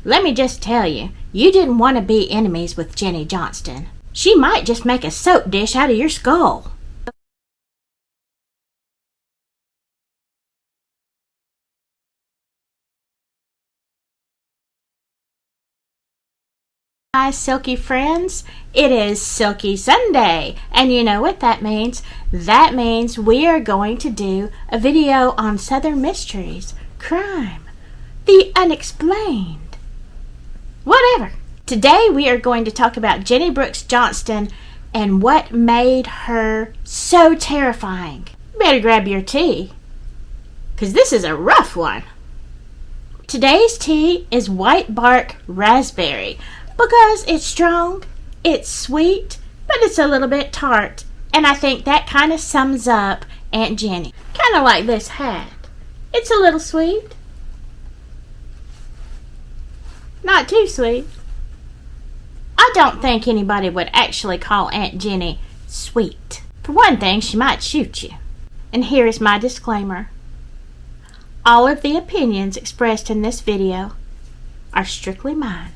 Let me just tell you, you didn't want to be enemies with Jenny Johnston. She might just make a soap dish out of your skull. Hi, Silky friends. It is Silky Sunday, and you know what that means? That means we are going to do a video on Southern mysteries, crime, the unexplained, whatever. Today we are going to talk about Jenny Brooks Johnston and what made her so terrifying. You better grab your tea, because this is a rough one. Today's tea is white bark raspberry, because it's strong, it's sweet, but it's a little bit tart. And I think that kind of sums up Aunt Jenny. Kind of like this hat. It's a little sweet. Not too sweet. I don't think anybody would actually call Aunt Jenny sweet. For one thing, she might shoot you. And here is my disclaimer. All of the opinions expressed in this video are strictly mine.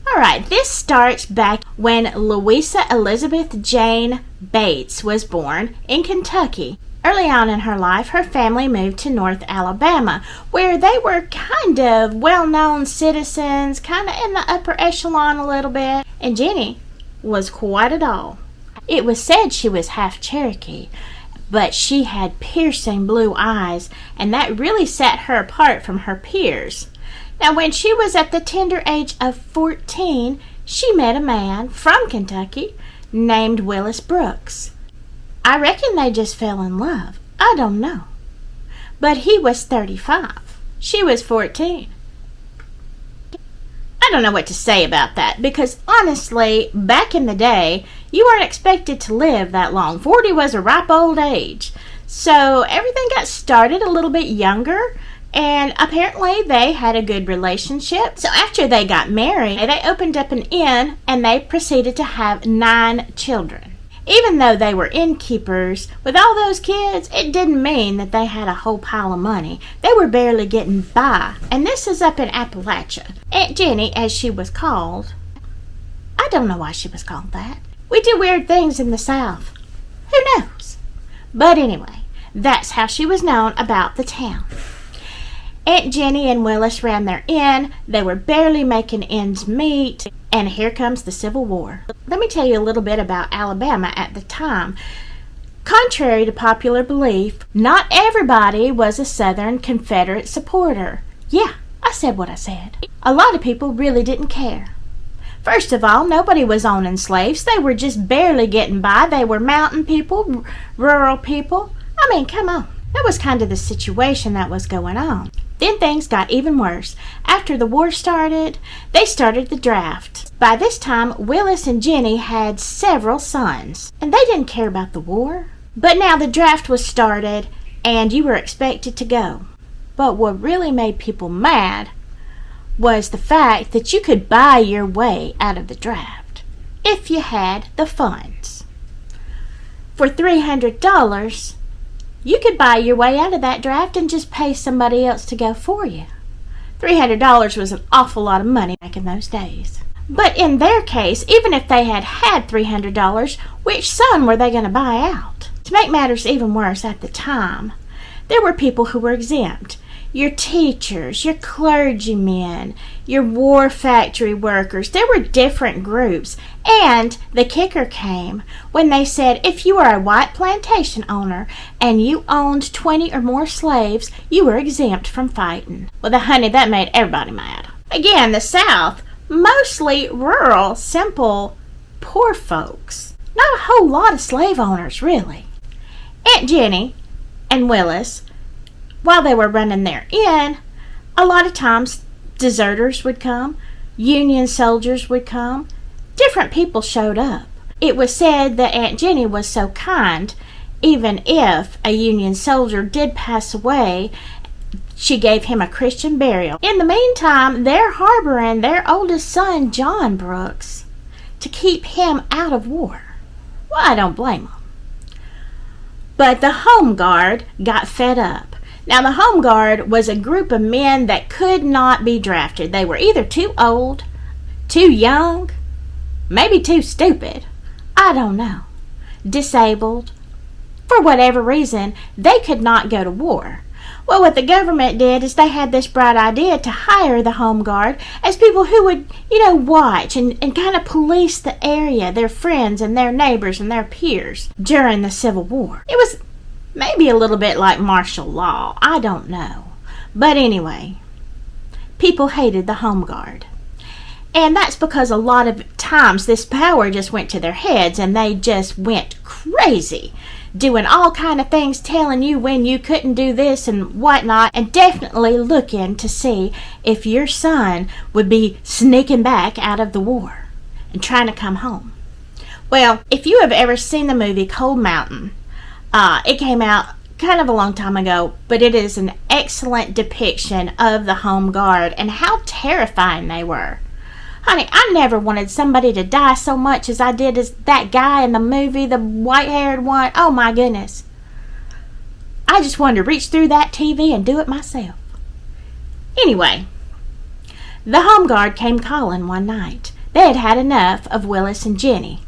Alright, this starts back when Louisa Elizabeth Jane Bates was born in Kentucky. Early on in her life, her family moved to North Alabama, where they were kind of well-known citizens, kind of in the upper echelon a little bit. And Jenny was quite a doll. It was said she was half Cherokee, but she had piercing blue eyes, and that really set her apart from her peers. Now, when she was at the tender age of 14, she met a man from Kentucky named Willis Brooks. I reckon they just fell in love. I don't know. But he was 35. She was 14. I don't know what to say about that, because honestly, back in the day, you weren't expected to live that long. 40 was a ripe old age. So everything got started a little bit younger. And apparently they had a good relationship. So after they got married, they opened up an inn and they proceeded to have 9 children. Even though they were innkeepers, with all those kids, it didn't mean that they had a whole pile of money. They were barely getting by. And this is up in Appalachia. Aunt Jenny, as she was called, I don't know why she was called that. We do weird things in the South. Who knows? But anyway, that's how she was known about the town. Aunt Jenny and Willis ran their inn. They were barely making ends meet. And here comes the Civil War. Let me tell you a little bit about Alabama at the time. Contrary to popular belief, not everybody was a Southern Confederate supporter. Yeah, I said what I said. A lot of people really didn't care. First of all, nobody was owning slaves. They were just barely getting by. They were mountain people, rural people. I mean, come on. That was kind of the situation that was going on. Then things got even worse. After the war started, they started the draft. By this time, Willis and Jenny had several sons, and they didn't care about the war. But now the draft was started, and you were expected to go. But what really made people mad was the fact that you could buy your way out of the draft if you had the funds. For $300, you could buy your way out of that draft and just pay somebody else to go for you. $300 was an awful lot of money back in those days. But in their case, even if they had $300, which son were they going to buy out? To make matters even worse, at the time, there were people who were exempt. Your teachers, your clergymen, your war factory workers. There were different groups. And the kicker came when they said if you were a white plantation owner and you owned 20 or more slaves, you were exempt from fighting. Well, honey, that made everybody mad. Again, the South, mostly rural, simple, poor folks. Not a whole lot of slave owners, really. Aunt Jenny and Willis, while they were running their inn, a lot of times deserters would come, Union soldiers would come, different people showed up. It was said that Aunt Jenny was so kind, even if a Union soldier did pass away, she gave him a Christian burial. In the meantime, they're harboring their oldest son, John Brooks, to keep him out of war. Well, I don't blame them. But the Home Guard got fed up. Now, the Home Guard was a group of men that could not be drafted. They were either too old, too young, maybe too stupid. I don't know. Disabled. For whatever reason, they could not go to war. Well, what the government did is they had this bright idea to hire the Home Guard as people who would, watch and kind of police the area, their friends and their neighbors and their peers during the Civil War. It was maybe a little bit like martial law. I don't know. But anyway, people hated the Home Guard. And that's because a lot of times this power just went to their heads and they just went crazy, doing all kind of things, telling you when you couldn't do this and whatnot, and definitely looking to see if your son would be sneaking back out of the war and trying to come home. Well, if you have ever seen the movie Cold Mountain, it came out kind of a long time ago, but it is an excellent depiction of the Home Guard and how terrifying they were. Honey, I never wanted somebody to die so much as I did as that guy in the movie, the white-haired one. Oh, my goodness. I just wanted to reach through that TV and do it myself. Anyway, the Home Guard came calling one night. They had had enough of Willis and Jenny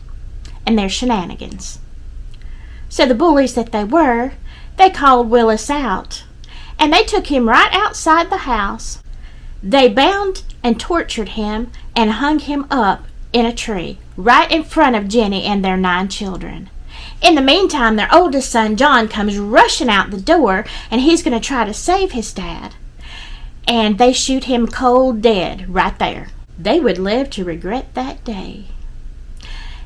and their shenanigans. So the bullies that they were, they called Willis out, and they took him right outside the house. They bound and tortured him and hung him up in a tree right in front of Jenny and their 9 children. In the meantime, their oldest son, John, comes rushing out the door, and he's going to try to save his dad. And they shoot him cold dead right there. They would live to regret that day.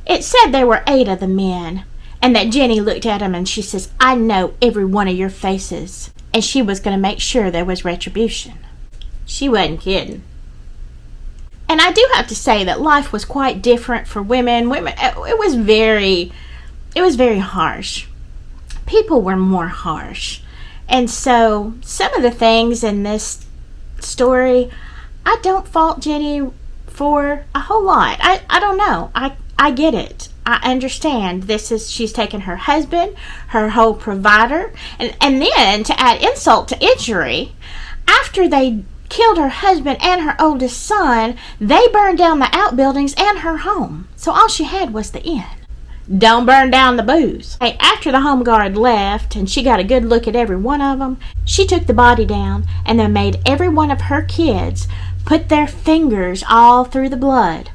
It said there were 8 of the men, and that Jenny looked at him and she says, "I know every one of your faces." And she was going to make sure there was retribution. She wasn't kidding. And I do have to say that life was quite different for women. It was very harsh. People were more harsh. And so some of the things in this story, I don't fault Jenny for a whole lot. I don't know. I get it. I understand. She's taken her husband, her whole provider, and then to add insult to injury, after they killed her husband and her oldest son, they burned down the outbuildings and her home. So all she had was the inn. Don't burn down the booze. Hey, after the Home Guard left and she got a good look at every one of them, she took the body down and then made every one of her kids put their fingers all through the blood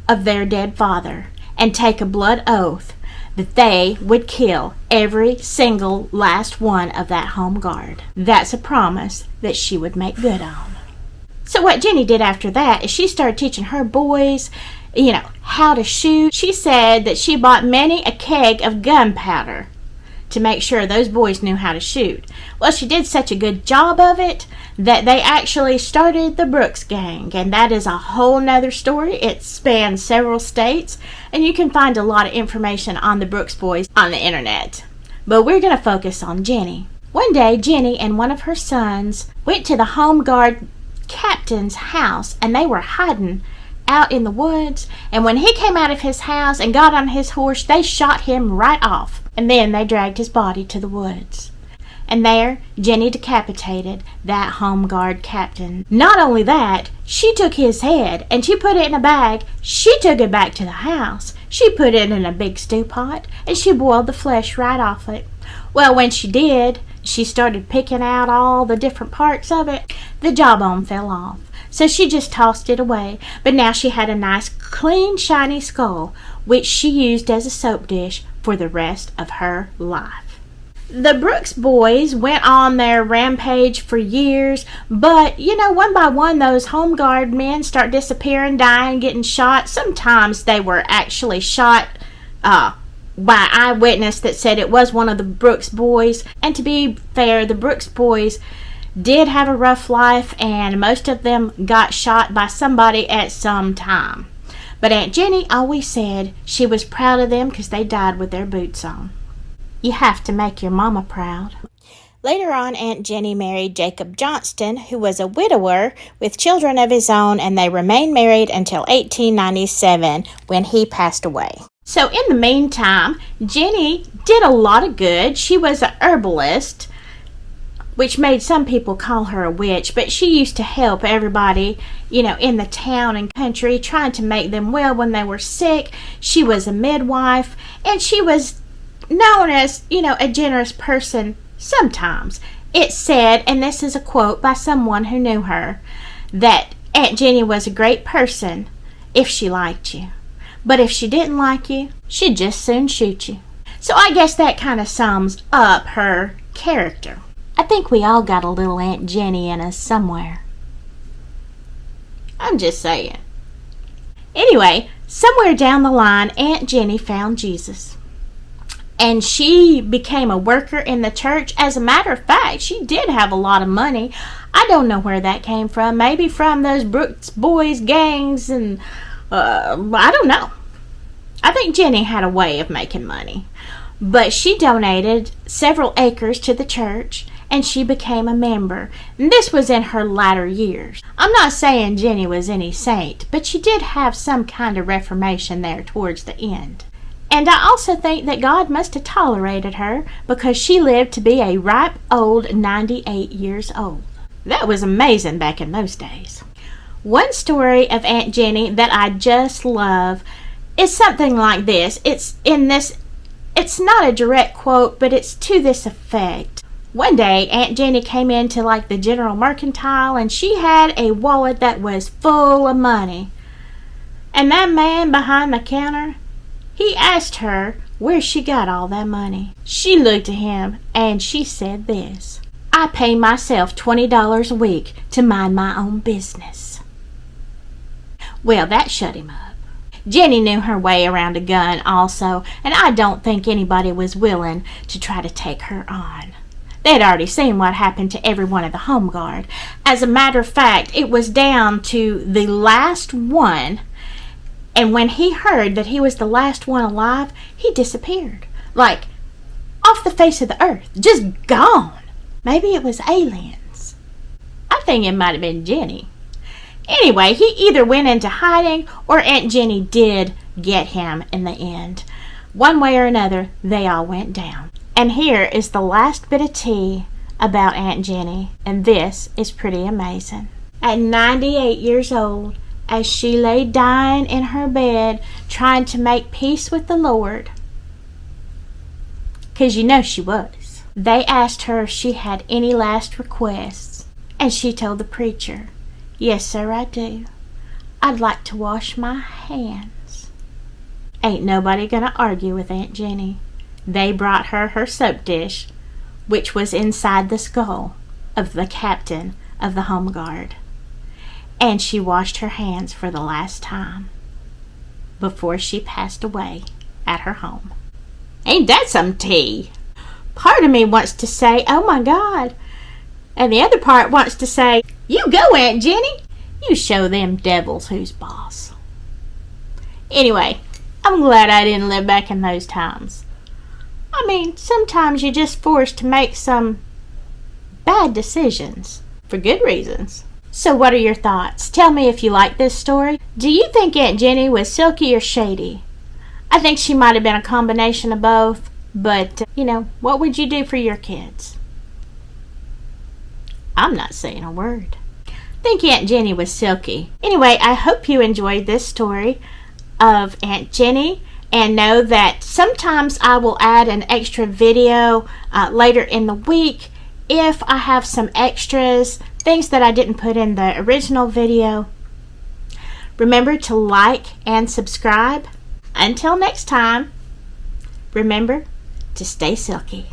of their dead father and take a blood oath that they would kill every single last one of that Home Guard. That's a promise that she would make good on. So what Jenny did after that is she started teaching her boys, how to shoot. She said that she bought many a keg of gunpowder to make sure those boys knew how to shoot. Well, she did such a good job of it that they actually started the Brooks gang, and that is a whole nother story. It spans several states, and you can find a lot of information on the Brooks boys on the internet. But we're going to focus on Jenny. One day, Jenny and one of her sons went to the Home Guard captain's house, and they were hiding out in the woods, and when he came out of his house and got on his horse, they shot him right off, and then they dragged his body to the woods. And there, Jenny decapitated that Home Guard captain. Not only that, she took his head and she put it in a bag. She took it back to the house. She put it in a big stew pot and she boiled the flesh right off it. Well, when she did, she started picking out all the different parts of it. The jawbone fell off, so she just tossed it away. But now she had a nice, clean, shiny skull, which she used as a soap dish for the rest of her life. The Brooks boys went on their rampage for years, but, one by one, those Home Guard men start disappearing, dying, getting shot. Sometimes they were actually shot by eyewitness that said it was one of the Brooks boys. And to be fair, the Brooks boys did have a rough life, and most of them got shot by somebody at some time. But Aunt Jenny always said she was proud of them because they died with their boots on. You have to make your mama proud. Later on, Aunt Jenny married Jacob Johnston, who was a widower with children of his own, and they remained married until 1897 when he passed away. So in the meantime, Jenny did a lot of good. She was a herbalist. which made some people call her a witch, but she used to help everybody, in the town and country, trying to make them well when they were sick. She was a midwife, and she was known as, a generous person sometimes. It said, and this is a quote by someone who knew her, that Aunt Jenny was a great person if she liked you. But if she didn't like you, she'd just soon shoot you. So I guess that kind of sums up her character. I think we all got a little Aunt Jenny in us somewhere. I'm just saying. Anyway, somewhere down the line, Aunt Jenny found Jesus. And she became a worker in the church. As a matter of fact, she did have a lot of money. I don't know where that came from. Maybe from those Brooks boys gangs and I don't know. I think Jenny had a way of making money. But she donated several acres to the church, and she became a member. And this was in her latter years. I'm not saying Jenny was any saint, but she did have some kind of reformation there towards the end. And I also think that God must have tolerated her, because she lived to be a ripe old 98 years old. That was amazing back in those days. One story of Aunt Jenny that I just love is something like this. It's not a direct quote, but it's to this effect. One day, Aunt Jenny came into the General Mercantile, and she had a wallet that was full of money. And that man behind the counter, he asked her where she got all that money. She looked at him and she said this: "I pay myself $20 a week to mind my own business." Well, that shut him up. Jenny knew her way around a gun also, and I don't think anybody was willing to try to take her on. They'd already seen what happened to every one of the home guard. As a matter of fact, it was down to the last one, and when he heard that he was the last one alive, he disappeared. Off the face of the earth. Just gone. Maybe it was aliens. I think it might have been Jenny. Anyway, he either went into hiding or Aunt Jenny did get him in the end. One way or another, they all went down. And here is the last bit of tea about Aunt Jenny, and this is pretty amazing. At 98 years old, as she lay dying in her bed, trying to make peace with the Lord, 'cause she was, they asked her if she had any last requests, and she told the preacher, "Yes, sir, I do. I'd like to wash my hands." Ain't nobody gonna argue with Aunt Jenny. They brought her soap dish, which was inside the skull of the captain of the home guard. And she washed her hands for the last time before she passed away at her home. Ain't that some tea? Part of me wants to say, "Oh my God," and the other part wants to say, "You go, Aunt Jenny. You show them devils who's boss." Anyway, I'm glad I didn't live back in those times. I mean, sometimes you're just forced to make some bad decisions for good reasons. So what are your thoughts? Tell me if you like this story. Do you think Aunt Jenny was silky or shady? I think she might have been a combination of both, but, what would you do for your kids? I'm not saying a word. I think Aunt Jenny was silky. Anyway, I hope you enjoyed this story of Aunt Jenny, and know that sometimes I will add an extra video later in the week if I have some extras, things that I didn't put in the original video. Remember to like and subscribe. Until next time, remember to stay silky.